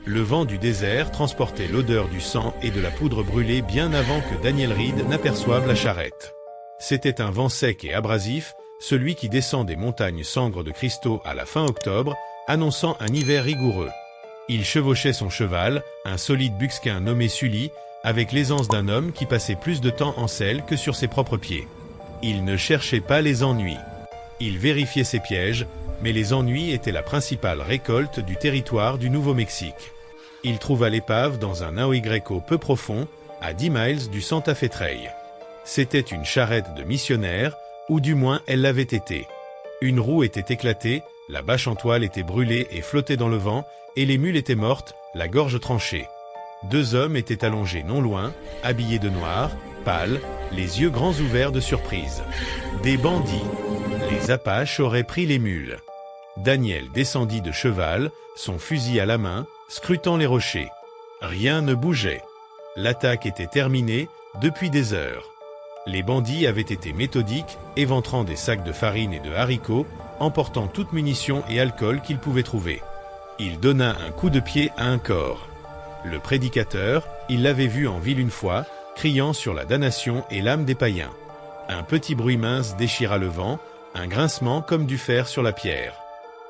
Le vent du désert transportait l'odeur du sang et de la poudre brûlée bien avant que Daniel Reed n'aperçoive la charrette. C'était un vent sec et abrasif, celui qui descend des montagnes sangres de cristaux à la fin octobre, annonçant un hiver rigoureux. Il chevauchait son cheval, un solide buckskin nommé Sully, avec l'aisance d'un homme qui passait plus de temps en selle que sur ses propres pieds. Il ne cherchait pas les ennuis. Il vérifiait ses pièges, mais les ennuis étaient la principale récolte du territoire du Nouveau-Mexique. Il trouva l'épave dans un Aoi Greco peu profond, à 10 miles du Santa Fe Trail. C'était une charrette de missionnaires, ou du moins elle l'avait été. Une roue était éclatée, la bâche en toile était brûlée et flottait dans le vent, et les mules étaient mortes, la gorge tranchée. 2 hommes étaient allongés non loin, habillés de noir, pâles, les yeux grands ouverts de surprise. Des bandits. Les Apaches auraient pris les mules. Daniel descendit de cheval, son fusil à la main, scrutant les rochers. Rien ne bougeait. L'attaque était terminée depuis des heures. Les bandits avaient été méthodiques, éventrant des sacs de farine et de haricots, emportant toute munition et alcool qu'ils pouvaient trouver. Il donna un coup de pied à un corps. Le prédicateur, il l'avait vu en ville une fois, criant sur la damnation et l'âme des païens. Un petit bruit mince déchira le vent, un grincement comme du fer sur la pierre.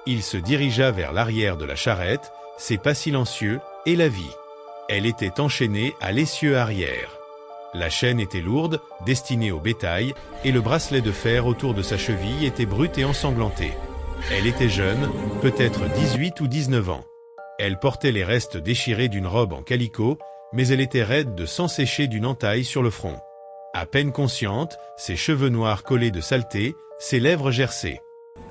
Il se dirigea vers l'arrière de la charrette, ses pas silencieux, et la vit. Elle était enchaînée à l'essieu arrière. La chaîne était lourde, destinée au bétail, et le bracelet de fer autour de sa cheville était brut et ensanglanté. Elle était jeune, peut-être 18 ou 19 ans. Elle portait les restes déchirés d'une robe en calicot, mais elle était raide de sang séché d'une entaille sur le front. À peine consciente, ses cheveux noirs collés de saleté, ses lèvres gercées.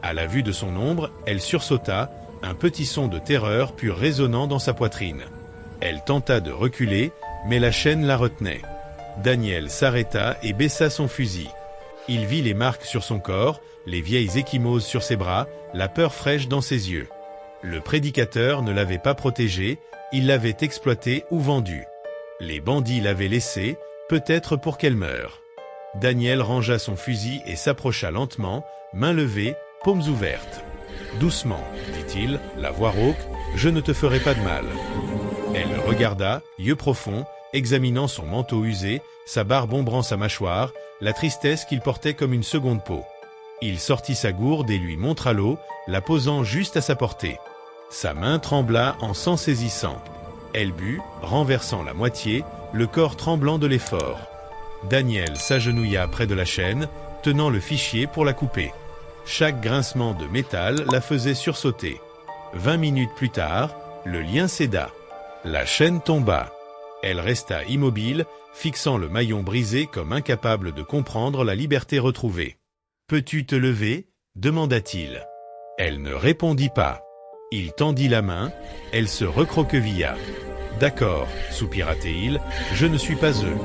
À la vue de son ombre, elle sursauta, un petit son de terreur pur résonnant dans sa poitrine. Elle tenta de reculer, mais la chaîne la retenait. Daniel s'arrêta et baissa son fusil. Il vit les marques sur son corps, les vieilles ecchymoses sur ses bras, la peur fraîche dans ses yeux. Le prédicateur ne l'avait pas protégée, il l'avait exploitée ou vendue. Les bandits l'avaient laissée, peut-être pour qu'elle meure. Daniel rangea son fusil et s'approcha lentement, mains levées, paumes ouvertes. « Doucement, dit-il, la voix rauque, je ne te ferai pas de mal. » Elle le regarda, yeux profonds, examinant son manteau usé, sa barbe ombrant sa mâchoire, la tristesse qu'il portait comme une seconde peau. Il sortit sa gourde et lui montra l'eau, la posant juste à sa portée. Sa main trembla en s'en saisissant. Elle but, renversant la moitié, le corps tremblant de l'effort. Daniel s'agenouilla près de la chaîne, tenant le fichier pour la couper. Chaque grincement de métal la faisait sursauter. 20 minutes plus tard, le lien céda. La chaîne tomba. Elle resta immobile, fixant le maillon brisé comme incapable de comprendre la liberté retrouvée. « Peux-tu te lever » demanda-t-il. Elle ne répondit pas. Il tendit la main, elle se recroquevilla. « D'accord, soupira-t-il, je ne suis pas eux. »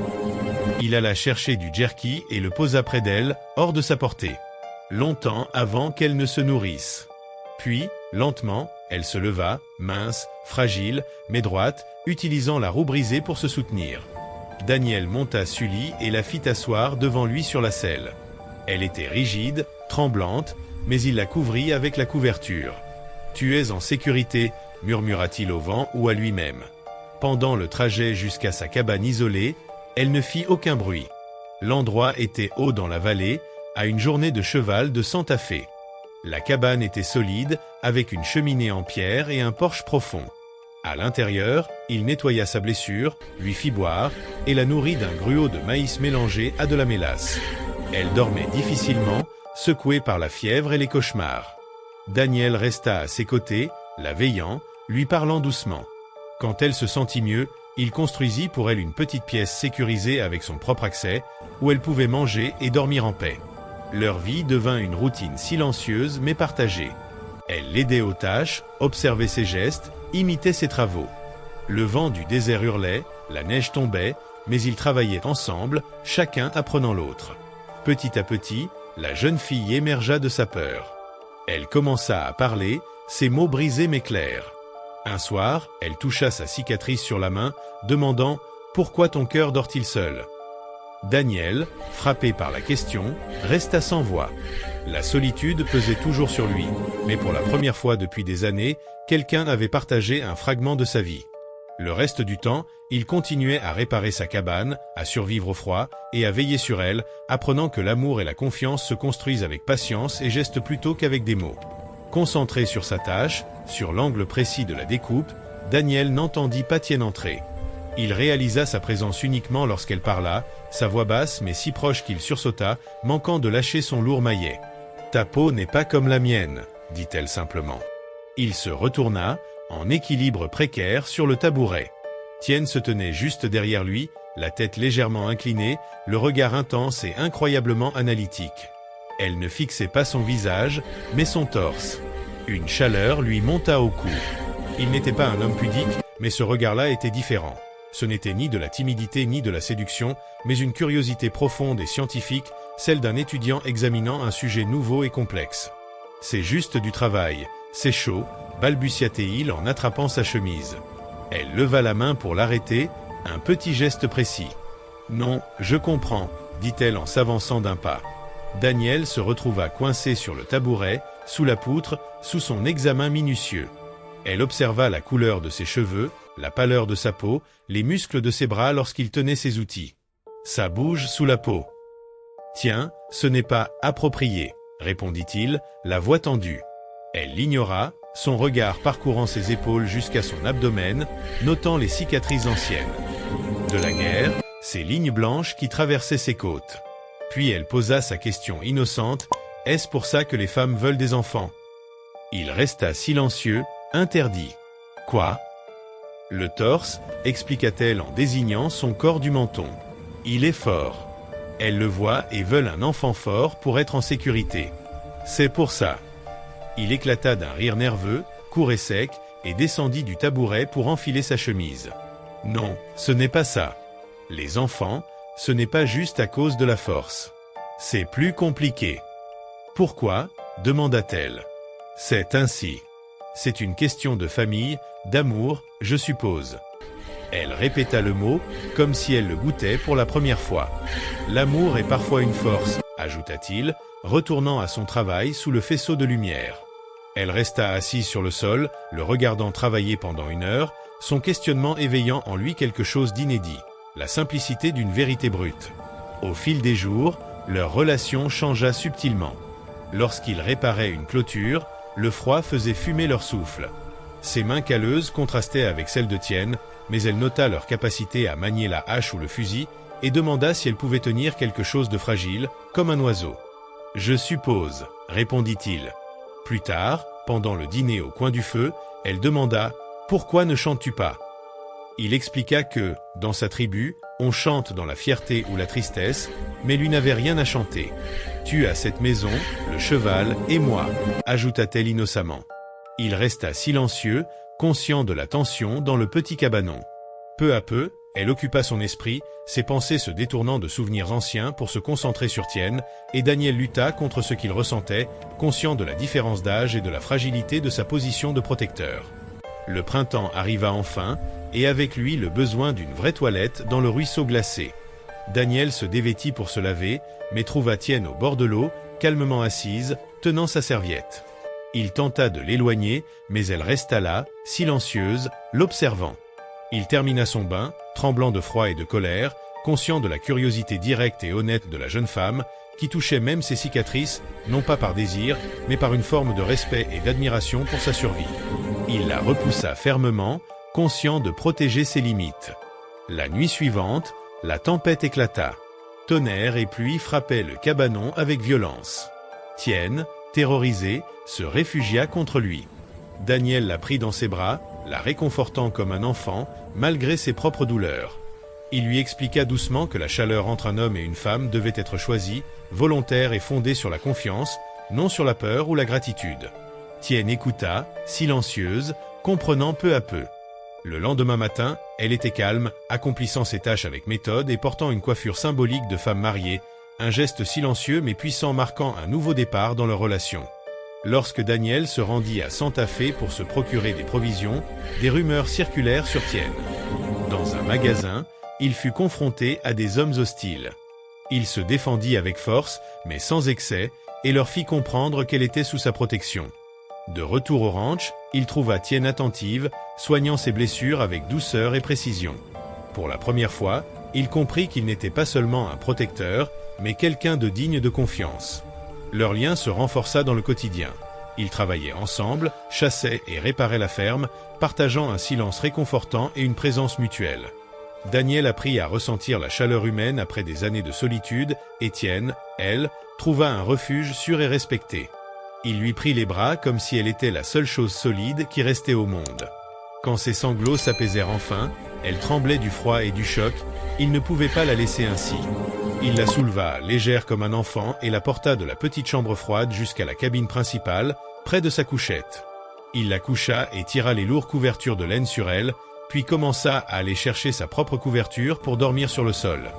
Il alla chercher du jerky et le posa près d'elle, hors de sa portée. Longtemps avant qu'elle ne se nourrisse. Puis, lentement, elle se leva, mince, fragile, mais droite, utilisant la roue brisée pour se soutenir. Daniel monta Sully et la fit asseoir devant lui sur la selle. Elle était rigide, tremblante, mais il la couvrit avec la couverture. « Tu es en sécurité » murmura-t-il au vent ou à lui-même. Pendant le trajet jusqu'à sa cabane isolée, elle ne fit aucun bruit. L'endroit était haut dans la vallée, à une journée de cheval de Santa Fe. La cabane était solide, avec une cheminée en pierre et un porche profond. À l'intérieur, il nettoya sa blessure, lui fit boire, et la nourrit d'un gruau de maïs mélangé à de la mélasse. Elle dormait difficilement, secouée par la fièvre et les cauchemars. Daniel resta à ses côtés, la veillant, lui parlant doucement. Quand elle se sentit mieux, il construisit pour elle une petite pièce sécurisée avec son propre accès, où elle pouvait manger et dormir en paix. Leur vie devint une routine silencieuse mais partagée. Elle l'aidait aux tâches, observait ses gestes, imitait ses travaux. Le vent du désert hurlait, la neige tombait, mais ils travaillaient ensemble, chacun apprenant l'autre. Petit à petit, la jeune fille émergea de sa peur. Elle commença à parler, ses mots brisés mais clairs. Un soir, elle toucha sa cicatrice sur la main, demandant « Pourquoi ton cœur dort-il seul ?» Daniel, frappé par la question, resta sans voix. La solitude pesait toujours sur lui, mais pour la première fois depuis des années, quelqu'un avait partagé un fragment de sa vie. Le reste du temps, il continuait à réparer sa cabane, à survivre au froid et à veiller sur elle, apprenant que l'amour et la confiance se construisent avec patience et gestes plutôt qu'avec des mots. Concentré sur sa tâche, sur l'angle précis de la découpe, Daniel n'entendit pas Tienne entrer. Il réalisa sa présence uniquement lorsqu'elle parla, sa voix basse mais si proche qu'il sursauta, manquant de lâcher son lourd maillet. « Ta peau n'est pas comme la mienne », dit-elle simplement. Il se retourna, en équilibre précaire sur le tabouret. Tienne se tenait juste derrière lui, la tête légèrement inclinée, le regard intense et incroyablement analytique. Elle ne fixait pas son visage, mais son torse. Une chaleur lui monta au cou. Il n'était pas un homme pudique, mais ce regard-là était différent. Ce n'était ni de la timidité ni de la séduction, mais une curiosité profonde et scientifique, celle d'un étudiant examinant un sujet nouveau et complexe. « C'est juste du travail, c'est chaud », balbutia-t-il en attrapant sa chemise. Elle leva la main pour l'arrêter, un petit geste précis. « Non, je comprends », dit-elle en s'avançant d'un pas. Daniel se retrouva coincé sur le tabouret, sous la poutre, sous son examen minutieux. Elle observa la couleur de ses cheveux, la pâleur de sa peau, les muscles de ses bras lorsqu'il tenait ses outils. Ça bouge sous la peau. « Tiens, ce n'est pas approprié, » répondit-il, la voix tendue. Elle l'ignora, son regard parcourant ses épaules jusqu'à son abdomen, notant les cicatrices anciennes. De la guerre, ces lignes blanches qui traversaient ses côtes. Puis elle posa sa question innocente, « Est-ce pour ça que les femmes veulent des enfants ?» Il resta silencieux, interdit. « Quoi ?» Le torse, expliqua-t-elle en désignant son corps du menton. Il est fort. Elles le voient et veulent un enfant fort pour être en sécurité. C'est pour ça. Il éclata d'un rire nerveux, court et sec, et descendit du tabouret pour enfiler sa chemise. Non, ce n'est pas ça. Les enfants, ce n'est pas juste à cause de la force. C'est plus compliqué. Pourquoi ? Demanda-t-elle. C'est ainsi. C'est une question de famille, d'amour, je suppose. Elle répéta le mot, comme si elle le goûtait pour la première fois. L'amour est parfois une force, ajouta-t-il, retournant à son travail sous le faisceau de lumière. Elle resta assise sur le sol, le regardant travailler pendant 1 heure, son questionnement éveillant en lui quelque chose d'inédit, la simplicité d'une vérité brute. Au fil des jours, leur relation changea subtilement. Lorsqu'ils réparaient une clôture, le froid faisait fumer leur souffle. Ses mains calleuses contrastaient avec celles de Tienne, mais elle nota leur capacité à manier la hache ou le fusil et demanda si elle pouvait tenir quelque chose de fragile, comme un oiseau. « Je suppose », répondit-il. Plus tard, pendant le dîner au coin du feu, elle demanda « Pourquoi ne chantes-tu pas ?» Il expliqua que, dans sa tribu, on chante dans la fierté ou la tristesse, mais lui n'avait rien à chanter. « Tu as cette maison, le cheval et moi », ajouta-t-elle innocemment. Il resta silencieux, conscient de la tension dans le petit cabanon. Peu à peu, elle occupa son esprit, ses pensées se détournant de souvenirs anciens pour se concentrer sur Tienne, et Daniel lutta contre ce qu'il ressentait, conscient de la différence d'âge et de la fragilité de sa position de protecteur. Le printemps arriva enfin, et avec lui le besoin d'une vraie toilette dans le ruisseau glacé. Daniel se dévêtit pour se laver, mais trouva Tienne au bord de l'eau, calmement assise, tenant sa serviette. Il tenta de l'éloigner, mais elle resta là, silencieuse, l'observant. Il termina son bain, tremblant de froid et de colère, conscient de la curiosité directe et honnête de la jeune femme, qui touchait même ses cicatrices, non pas par désir, mais par une forme de respect et d'admiration pour sa survie. Il la repoussa fermement, conscient de protéger ses limites. La nuit suivante, la tempête éclata. Tonnerre et pluie frappaient le cabanon avec violence. Tienne, terrorisée, se réfugia contre lui. Daniel la prit dans ses bras, la réconfortant comme un enfant, malgré ses propres douleurs. Il lui expliqua doucement que la chaleur entre un homme et une femme devait être choisie, volontaire et fondée sur la confiance, non sur la peur ou la gratitude. Tienne écouta, silencieuse, comprenant peu à peu. Le lendemain matin, elle était calme, accomplissant ses tâches avec méthode et portant une coiffure symbolique de femme mariée, un geste silencieux mais puissant marquant un nouveau départ dans leur relation. Lorsque Daniel se rendit à Santa Fe pour se procurer des provisions, des rumeurs circulèrent sur Tienne. Dans un magasin, il fut confronté à des hommes hostiles. Il se défendit avec force, mais sans excès, et leur fit comprendre qu'elle était sous sa protection. De retour au ranch, Il trouva Tienne attentive, soignant ses blessures avec douceur et précision. Pour la première fois, il comprit qu'il n'était pas seulement un protecteur, mais quelqu'un de digne de confiance. Leur lien se renforça dans le quotidien. Ils travaillaient ensemble, chassaient et réparaient la ferme, partageant un silence réconfortant et une présence mutuelle. Daniel apprit à ressentir la chaleur humaine après des années de solitude, et Tienne, elle, trouva un refuge sûr et respecté. Il lui prit les bras comme si elle était la seule chose solide qui restait au monde. Quand ses sanglots s'apaisèrent enfin, elle tremblait du froid et du choc, il ne pouvait pas la laisser ainsi. Il la souleva, légère comme un enfant, et la porta de la petite chambre froide jusqu'à la cabine principale, près de sa couchette. Il la coucha et tira les lourdes couvertures de laine sur elle, puis commença à aller chercher sa propre couverture pour dormir sur le sol.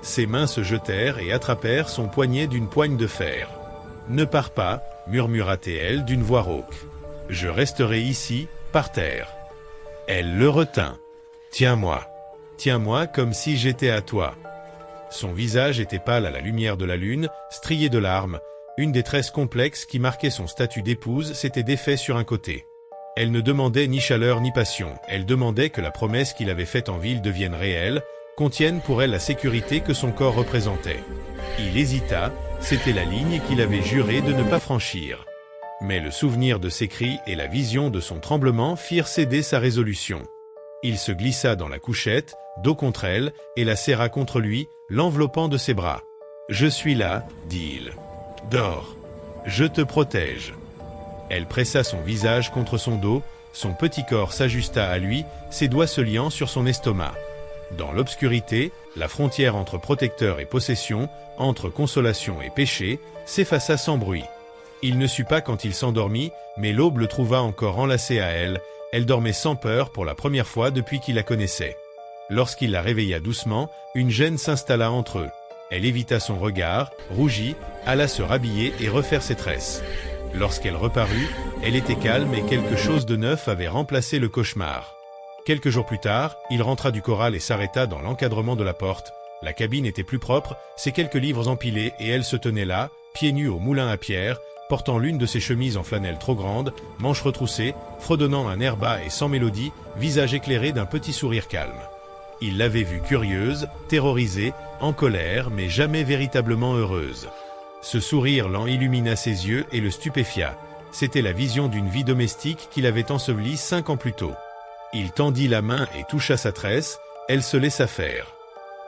Ses mains se jetèrent et attrapèrent son poignet d'une poigne de fer. « Ne pars pas » murmura-t-elle d'une voix rauque. « Je resterai ici, par terre. » Elle le retint. « Tiens-moi. Tiens-moi comme si j'étais à toi. » Son visage était pâle à la lumière de la lune, strié de larmes. Une des tresses complexes qui marquait son statut d'épouse s'était défait sur un côté. Elle ne demandait ni chaleur ni passion, elle demandait que la promesse qu'il avait faite en ville devienne réelle, contienne pour elle la sécurité que son corps représentait. Il hésita, c'était la ligne qu'il avait juré de ne pas franchir. Mais le souvenir de ses cris et la vision de son tremblement firent céder sa résolution. Il se glissa dans la couchette, dos contre elle, et la serra contre lui, l'enveloppant de ses bras. « Je suis là, dit-il. Dors. Je te protège. » Elle pressa son visage contre son dos, son petit corps s'ajusta à lui, ses doigts se liant sur son estomac. Dans l'obscurité, la frontière entre protecteur et possession, entre consolation et péché, s'effaça sans bruit. Il ne sut pas quand il s'endormit, mais l'aube le trouva encore enlacé à elle. Elle dormait sans peur pour la première fois depuis qu'il la connaissait. Lorsqu'il la réveilla doucement, une gêne s'installa entre eux. Elle évita son regard, rougit, alla se rhabiller et refaire ses tresses. Lorsqu'elle reparut, elle était calme et quelque chose de neuf avait remplacé le cauchemar. Quelques jours plus tard, il rentra du corral et s'arrêta dans l'encadrement de la porte. La cabine était plus propre, ses quelques livres empilés et elle se tenait là, pieds nus au moulin à pierre, portant l'une de ses chemises en flanelle trop grande, manches retroussées, fredonnant un air bas et sans mélodie, visage éclairé d'un petit sourire calme. Il l'avait vue curieuse, terrorisée, en colère, mais jamais véritablement heureuse. Ce sourire lent illumina ses yeux et le stupéfia. C'était la vision d'une vie domestique qu'il avait ensevelie 5 ans plus tôt. Il tendit la main et toucha sa tresse, elle se laissa faire.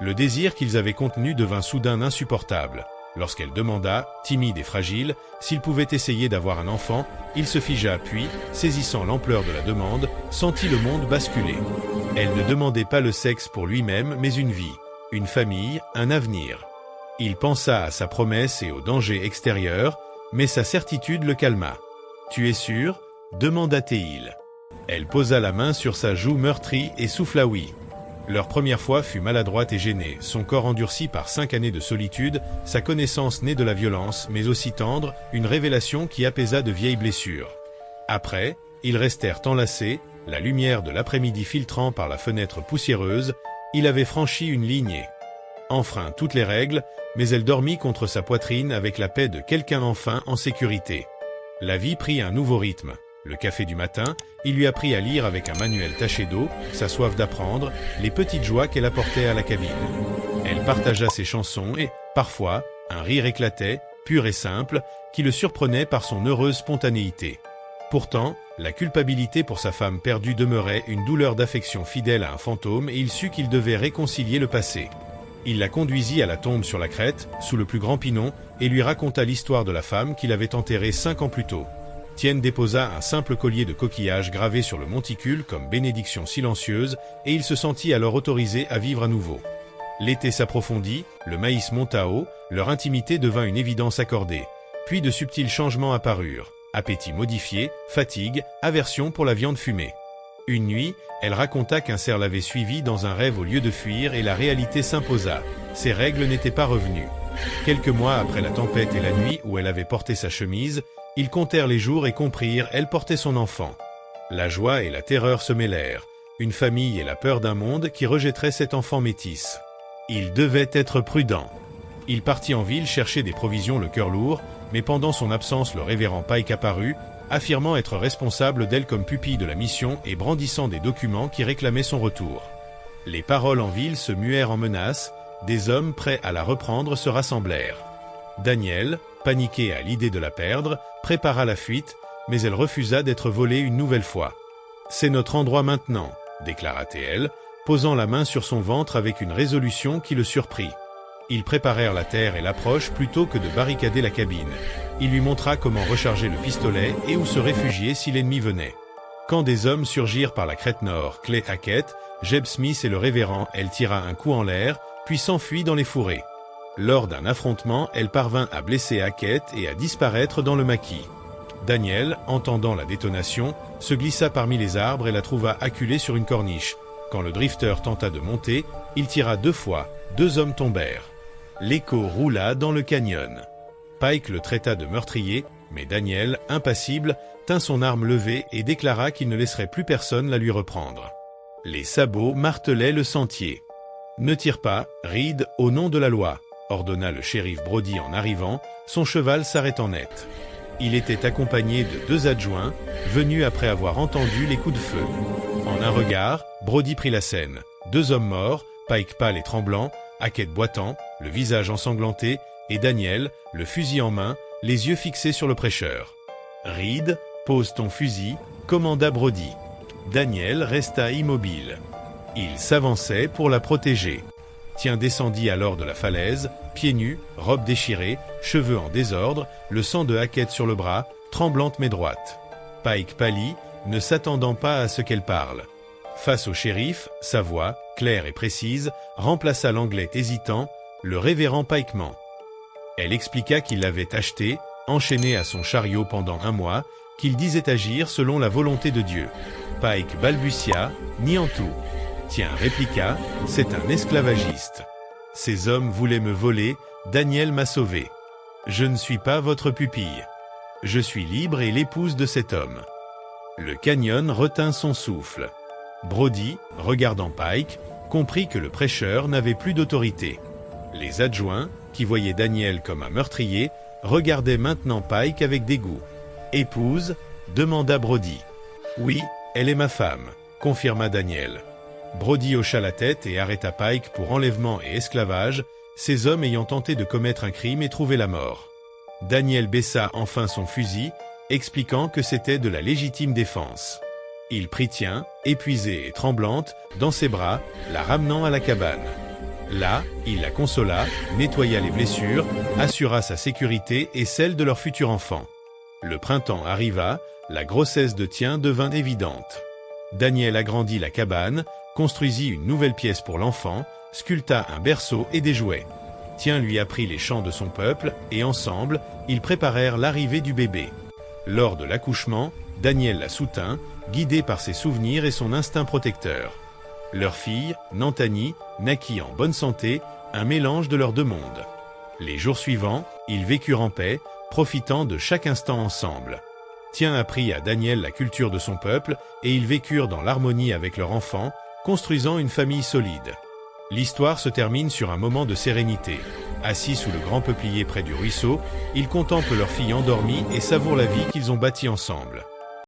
Le désir qu'ils avaient contenu devint soudain insupportable. Lorsqu'elle demanda, timide et fragile, s'il pouvait essayer d'avoir un enfant, il se figea puis, saisissant l'ampleur de la demande, sentit le monde basculer. Elle ne demandait pas le sexe pour lui-même, mais une vie, une famille, un avenir. Il pensa à sa promesse et aux dangers extérieurs, mais sa certitude le calma. « Tu es sûr ?» demanda-t-il. Elle posa la main sur sa joue meurtrie et souffla oui. Leur première fois fut maladroite et gênée, son corps endurci par 5 années de solitude, sa connaissance née de la violence, mais aussi tendre, une révélation qui apaisa de vieilles blessures. Après, ils restèrent enlacés, la lumière de l'après-midi filtrant par la fenêtre poussiéreuse, il avait franchi une lignée. Enfreint toutes les règles, mais elle dormit contre sa poitrine avec la paix de quelqu'un enfin en sécurité. La vie prit un nouveau rythme. Le café du matin, il lui apprit à lire avec un manuel taché d'eau, sa soif d'apprendre, les petites joies qu'elle apportait à la cabine. Elle partagea ses chansons et, parfois, un rire éclatait, pur et simple, qui le surprenait par son heureuse spontanéité. Pourtant, la culpabilité pour sa femme perdue demeurait une douleur d'affection fidèle à un fantôme et il sut qu'il devait réconcilier le passé. Il la conduisit à la tombe sur la crête, sous le plus grand pinon, et lui raconta l'histoire de la femme qu'il avait enterrée 5 ans plus tôt. Tienne déposa un simple collier de coquillages gravé sur le monticule comme bénédiction silencieuse, et il se sentit alors autorisé à vivre à nouveau. L'été s'approfondit, le maïs monta haut, leur intimité devint une évidence accordée. Puis de subtils changements apparurent. Appétit modifié, fatigue, aversion pour la viande fumée. Une nuit, elle raconta qu'un cerf l'avait suivie dans un rêve au lieu de fuir et la réalité s'imposa. Ses règles n'étaient pas revenues. Quelques mois après la tempête et la nuit où elle avait porté sa chemise, ils comptèrent les jours et comprirent, elle portait son enfant. La joie et la terreur se mêlèrent, une famille et la peur d'un monde qui rejetterait cet enfant métis. Il devait être prudent. Il partit en ville chercher des provisions le cœur lourd, mais pendant son absence le révérend Pike apparut, affirmant être responsable d'elle comme pupille de la mission et brandissant des documents qui réclamaient son retour. Les paroles en ville se muèrent en menaces, des hommes prêts à la reprendre se rassemblèrent. Daniel, paniqué à l'idée de la perdre, prépara la fuite, mais elle refusa d'être volée une nouvelle fois. « C'est notre endroit maintenant », déclara-t-elle, posant la main sur son ventre avec une résolution qui le surprit. Ils préparèrent la terre et l'approche plutôt que de barricader la cabine. Il lui montra comment recharger le pistolet et où se réfugier si l'ennemi venait. Quand des hommes surgirent par la crête nord, Clay Hackett, Jeb Smith et le révérend, elle tira un coup en l'air, puis s'enfuit dans les fourrés. Lors d'un affrontement, elle parvint à blesser Hackett et à disparaître dans le maquis. Daniel, entendant la détonation, se glissa parmi les arbres et la trouva acculée sur une corniche. Quand le drifter tenta de monter, il tira 2 fois, 2 hommes tombèrent. L'écho roula dans le canyon. Pike le traita de meurtrier, mais Daniel, impassible, tint son arme levée et déclara qu'il ne laisserait plus personne la lui reprendre. Les sabots martelaient le sentier. « Ne tire pas, Reed, au nom de la loi », ordonna le shérif Brody en arrivant, son cheval s'arrêtant net. Il était accompagné de 2 adjoints, venus après avoir entendu les coups de feu. En un regard, Brody prit la scène. 2 hommes morts, Pike pâle et tremblant, Hackett boitant, le visage ensanglanté, et Daniel, le fusil en main, les yeux fixés sur le prêcheur. « Reed, pose ton fusil », commanda Brody. Daniel resta immobile. Il s'avançait pour la protéger. Tien descendit alors de la falaise, pieds nus, robe déchirée, cheveux en désordre, le sang de Hackett sur le bras, tremblante mais droite. Pike pâlit, ne s'attendant pas à ce qu'elle parle. Face au shérif, sa voix, claire et précise, remplaça l'anglais hésitant, le révérend Pike ment. Elle expliqua qu'il l'avait acheté, enchaîné à son chariot pendant 1 mois, qu'il disait agir selon la volonté de Dieu. Pike balbutia, niant tout. Tien répliqua, c'est un esclavagiste. Ces hommes voulaient me voler, Daniel m'a sauvé. Je ne suis pas votre pupille. Je suis libre et l'épouse de cet homme. Le canyon retint son souffle. Brody, regardant Pike, comprit que le prêcheur n'avait plus d'autorité. Les adjoints, qui voyaient Daniel comme un meurtrier, regardaient maintenant Pike avec dégoût. « Épouse ?» demanda Brody. « Oui, elle est ma femme », confirma Daniel. Brody hocha la tête et arrêta Pike pour enlèvement et esclavage, ces hommes ayant tenté de commettre un crime et trouvé la mort. Daniel baissa enfin son fusil, expliquant que c'était de la légitime défense. Il prit Tien, épuisée et tremblante, dans ses bras, la ramenant à la cabane. Là, il la consola, nettoya les blessures, assura sa sécurité et celle de leur futur enfant. Le printemps arriva, la grossesse de Tien devint évidente. Daniel agrandit la cabane, construisit une nouvelle pièce pour l'enfant, sculpta un berceau et des jouets. Tien lui apprit les chants de son peuple, et ensemble, ils préparèrent l'arrivée du bébé. Lors de l'accouchement, Daniel la soutint, guidé par ses souvenirs et son instinct protecteur. Leur fille, Nantani, naquit en bonne santé, un mélange de leurs 2 mondes. Les jours suivants, ils vécurent en paix, profitant de chaque instant ensemble. Tien apprit à Daniel la culture de son peuple, et ils vécurent dans l'harmonie avec leur enfant, construisant une famille solide. L'histoire se termine sur un moment de sérénité. Assis sous le grand peuplier près du ruisseau, ils contemplent leur fille endormie et savourent la vie qu'ils ont bâtie ensemble.